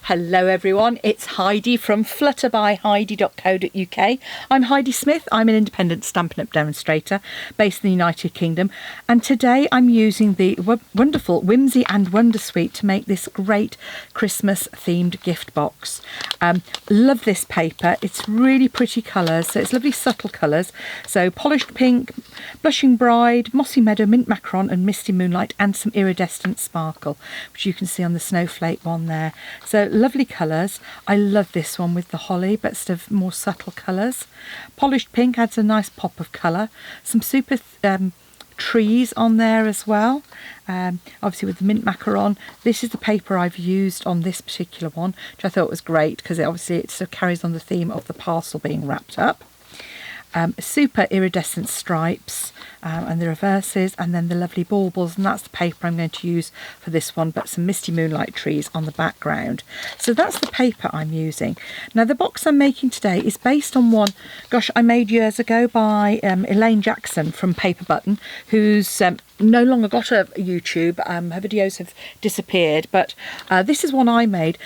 Hello everyone, it's Heidi from flutterbyheidi.co.uk. I'm Heidi Smith, I'm an independent Stampin' Up demonstrator based in the United Kingdom, and today I'm using the wonderful Whimsy and Wonder Suite to make this great Christmas themed gift box. Love this paper, it's really pretty colours, so it's lovely subtle colours, so polished pink, blushing bride, mossy meadow, mint macaron and misty moonlight, and some iridescent sparkle, which you can see on the snowflake one there. So lovely colours. I love this one with the holly, but sort of more subtle colours. Polished pink adds a nice pop of colour. Some super trees on there as well. Obviously with the mint macaron. This is the paper I've used on this particular one, which I thought was great because it sort of carries on the theme of the parcel being wrapped up. Super iridescent stripes and the reverses, and then the lovely baubles, and that's the paper I'm going to use for this one, but some misty moonlight trees on the background. So that's the paper I'm using. Now the box I'm making today is based on one, gosh, I made years ago by Elaine Jackson from Paper Button, who's no longer got a YouTube. Her videos have disappeared, but this is one I made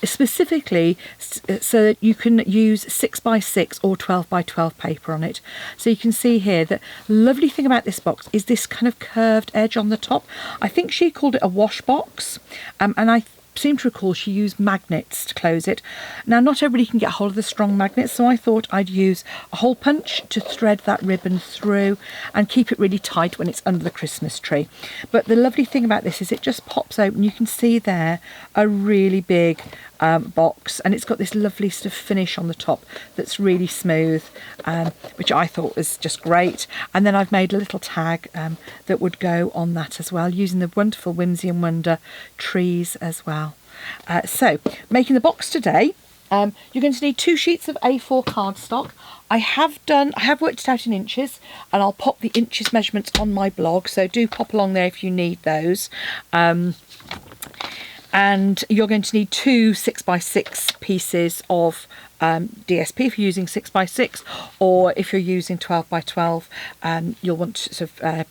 specifically so that you can use 6x6 or 12x12 paper on it. So you can see here that lovely thing about this box is this kind of curved edge on the top. I think she called it a wash box, and I seem to recall she used magnets to close it. Now not everybody can get hold of the strong magnets, so I thought I'd use a hole punch to thread that ribbon through and keep it really tight when it's under the Christmas tree. But the lovely thing about this is it just pops open. You can see there a really big box, and it's got this lovely sort of finish on the top that's really smooth, which I thought was just great. And then I've made a little tag that would go on that as well, using the wonderful Whimsy and Wonder trees as well. So making the box today, you're going to need 2 sheets of A4 cardstock. I have worked it out in inches, and I'll pop the inches measurements on my blog, so do pop along there if you need those. And you're going to need 2 6x6 pieces of DSP if you're using 6x6, or if you're using 12x12, you'll want sort of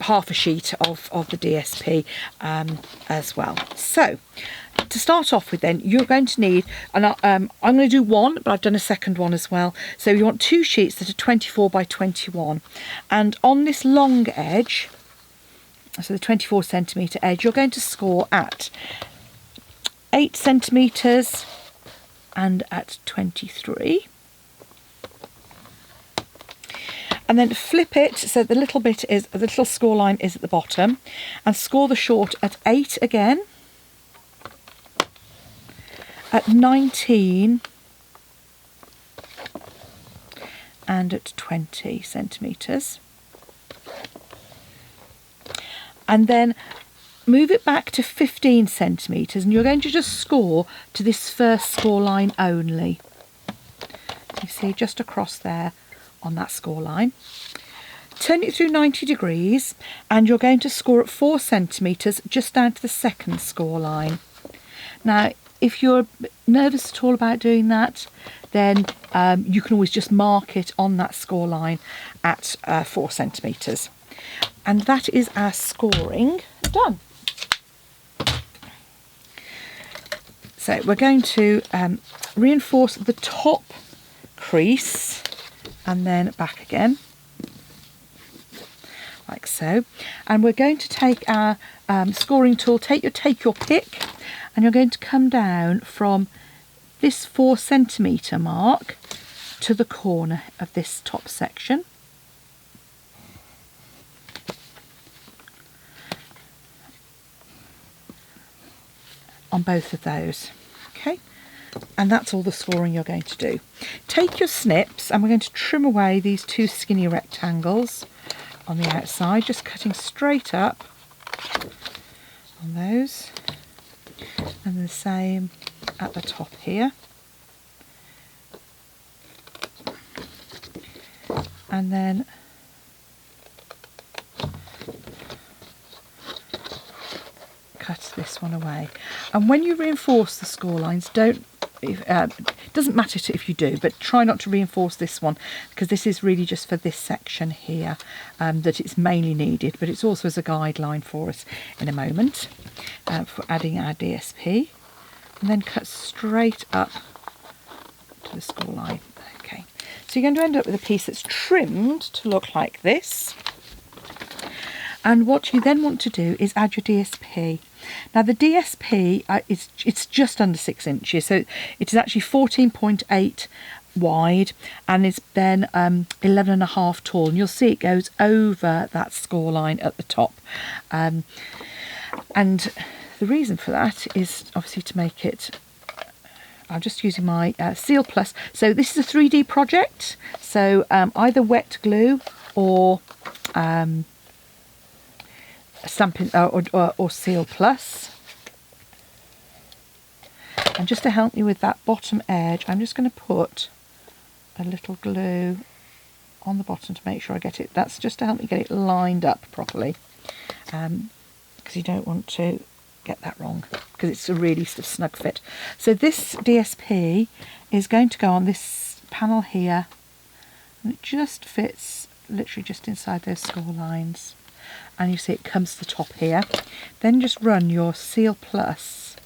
half a sheet of the DSP as well. So to start off with, then you're going to need, and I'm going to do one, but I've done a second one as well. So you want 2 sheets that are 24x21, and on this long edge, so the 24 centimetre edge, you're going to score at 8 centimetres and at 23, and then flip it so the little score line is at the bottom, and score the short at 8 again, at 19 and at 20 centimetres, and then move it back to 15 centimetres, and you're going to just score to this first score line only. You see, just across there on that score line. Turn it through 90 degrees, and you're going to score at 4 centimetres just down to the second score line. Now, if you're nervous at all about doing that, then you can always just mark it on that score line at 4 centimetres. And that is our scoring done. So we're going to reinforce the top crease and then back again, like so. And we're going to take our scoring tool, take your pick, and you're going to come down from this 4 centimetre mark to the corner of this top section. On both of those, okay, and that's all the scoring you're going to do. Take your snips, and we're going to trim away these 2 skinny rectangles on the outside, just cutting straight up on those, and the same at the top here, and then cut this one away. And when you reinforce the score lines, it doesn't matter if you do, but try not to reinforce this one, because this is really just for this section here that it's mainly needed, but it's also as a guideline for us in a moment for adding our DSP. and then cut straight up to the score line. Okay, so you're going to end up with a piece that's trimmed to look like this. And what you then want to do is add your DSP. Now the DSP, it's just under 6 inches, so it is actually 14.8 wide, and it's then 11.5 tall, and you'll see it goes over that score line at the top. And the reason for that is obviously to make it, I'm just using my Seal Plus. So this is a 3D project, so either wet glue or Stampin' or Seal Plus. And just to help me with that bottom edge, I'm just going to put a little glue on the bottom to make sure I get it. That's just to help me get it lined up properly, because you don't want to get that wrong, because it's a really sort of snug fit. So this DSP is going to go on this panel here, and it just fits literally just inside those score lines. And you see it comes to the top here. Then just run your Seal Plus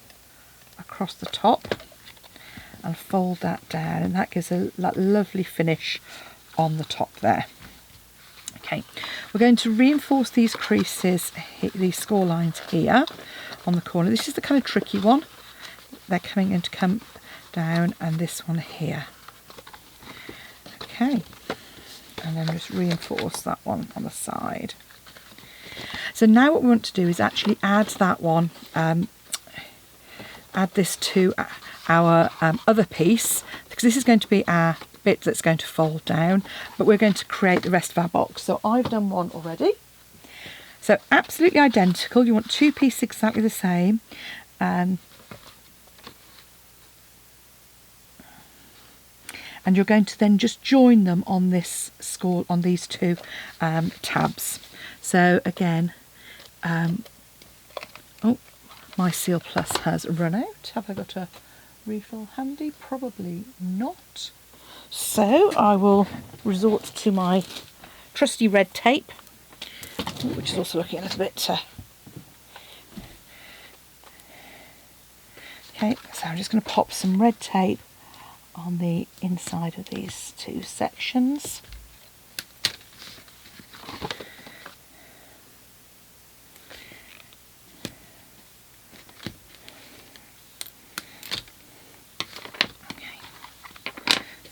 across the top and fold that down, and that gives that lovely finish on the top there. Okay, we're going to reinforce these creases, these score lines here on the corner. This is the kind of tricky one. They're going to come down, and this one here. Okay, and then just reinforce that one on the side. So now what we want to do is actually add that one, add this to our other piece, because this is going to be our bit that's going to fold down, but we're going to create the rest of our box. So I've done one already. So absolutely identical. You want two pieces exactly the same. And you're going to then just join them on this score, on these two tabs. So again, oh, my Seal Plus has run out. Have I got a refill handy? Probably not. So I will resort to my trusty red tape, which is also looking a little bit... Okay, so I'm just going to pop some red tape on the inside of these two sections.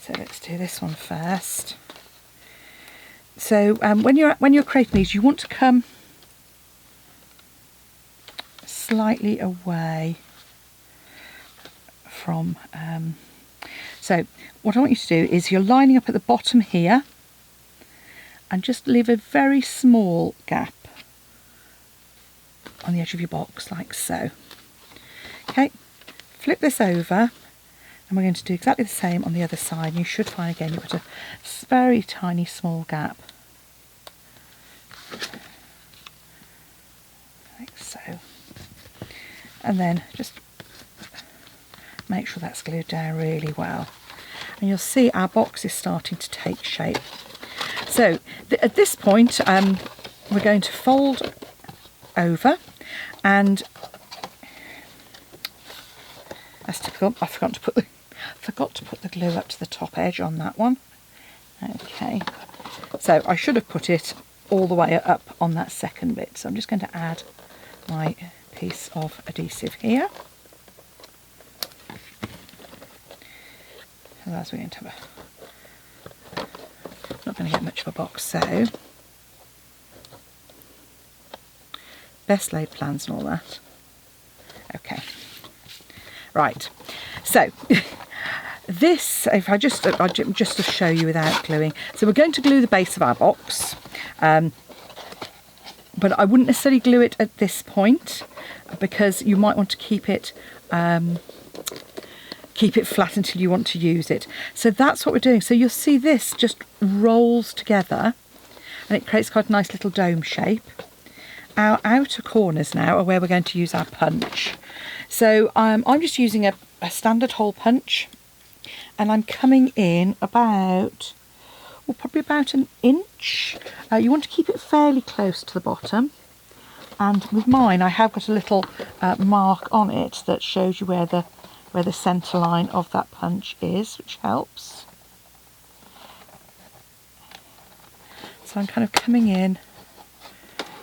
So let's do this one first. So when you're creating these, you want to come slightly away from. So what I want you to do is you're lining up at the bottom here, and just leave a very small gap on the edge of your box, like so. Okay, flip this over. And we're going to do exactly the same on the other side. And you should find again you've got a very tiny small gap. Like so. And then just make sure that's glued down really well. And you'll see our box is starting to take shape. So at this point we're going to fold over, and as typical, I forgot to put the glue up to the top edge on that one. Okay, so I should have put it all the way up on that second bit. So I'm just going to add my piece of adhesive here. Otherwise we're going to have not going to get much of a box. So best laid plans and all that. Okay, right. So this, if I just to show you without gluing. So we're going to glue the base of our box, but I wouldn't necessarily glue it at this point, because you might want to keep it flat until you want to use it. So that's what we're doing. So you'll see this just rolls together, and it creates quite a nice little dome shape. Our outer corners now are where we're going to use our punch. So I'm just using a standard hole punch, and I'm coming in about, well, probably about an inch. You want to keep it fairly close to the bottom, And with mine, I have got a little mark on it that shows you where the centre line of that punch is, which helps. So I'm kind of coming in.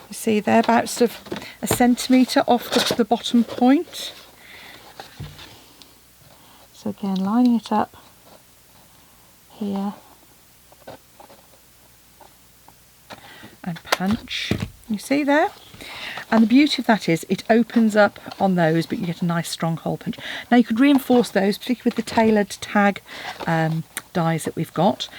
You see, they're about sort of a centimetre off the bottom point. So again, lining it up here and punch. You see there? And the beauty of that is it opens up on those, but you get a nice strong hole punch. Now you could reinforce those, particularly with the tailored tag dies that we've got.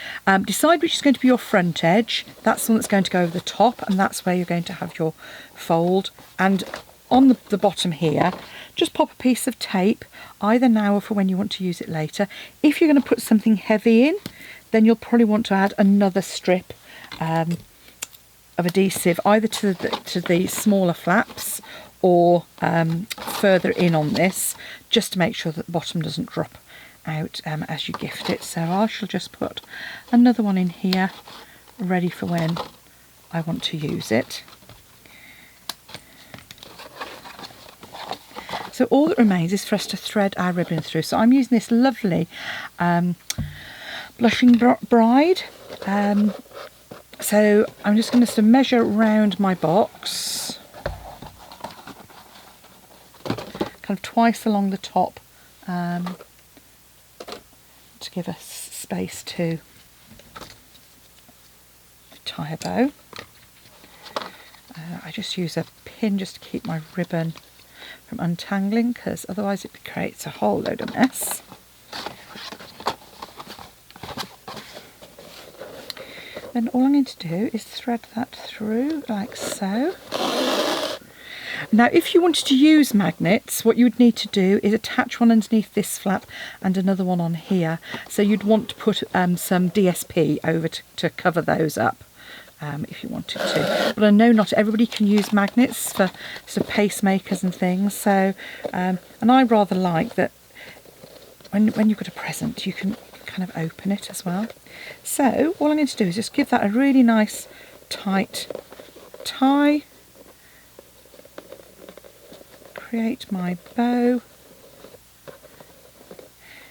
Decide which is going to be your front edge. That's the one that's going to go over the top, and that's where you're going to have your fold. And on the bottom here, just pop a piece of tape, either now or for when you want to use it later. If you're going to put something heavy in, then you'll probably want to add another strip of adhesive, either to the smaller flaps or further in on this, just to make sure that the bottom doesn't drop out as you gift it. So I shall just put another one in here, ready for when I want to use it. So all that remains is for us to thread our ribbon through. So I'm using this lovely Blushing Bride. So I'm just going to measure around my box, kind of twice along the top, to give us space to tie a bow. I just use a pin just to keep my ribbon from untangling, because otherwise it creates a whole load of mess. Then all I'm going to do is thread that through like so. Now if you wanted to use magnets, what you would need to do is attach one underneath this flap and another one on here. So you'd want to put some DSP over to cover those up if you wanted to. But I know not everybody can use magnets for sort of pacemakers and things. So and I rather like that when you've got a present you can kind of open it as well. So all I'm going to do is just give that a really nice tight tie, create my bow,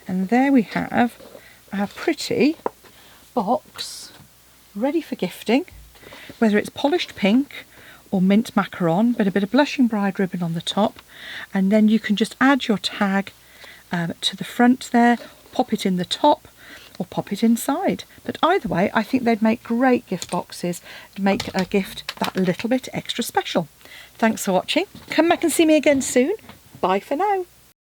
and there we have our pretty box ready for gifting, whether it's polished pink or mint macaron, but a bit of Blushing Bride ribbon on the top, and then you can just add your tag to the front there, pop it in the top or pop it inside. But either way, I think they'd make great gift boxes to make a gift that little bit extra special. Thanks for watching. Come back and see me again soon. Bye for now.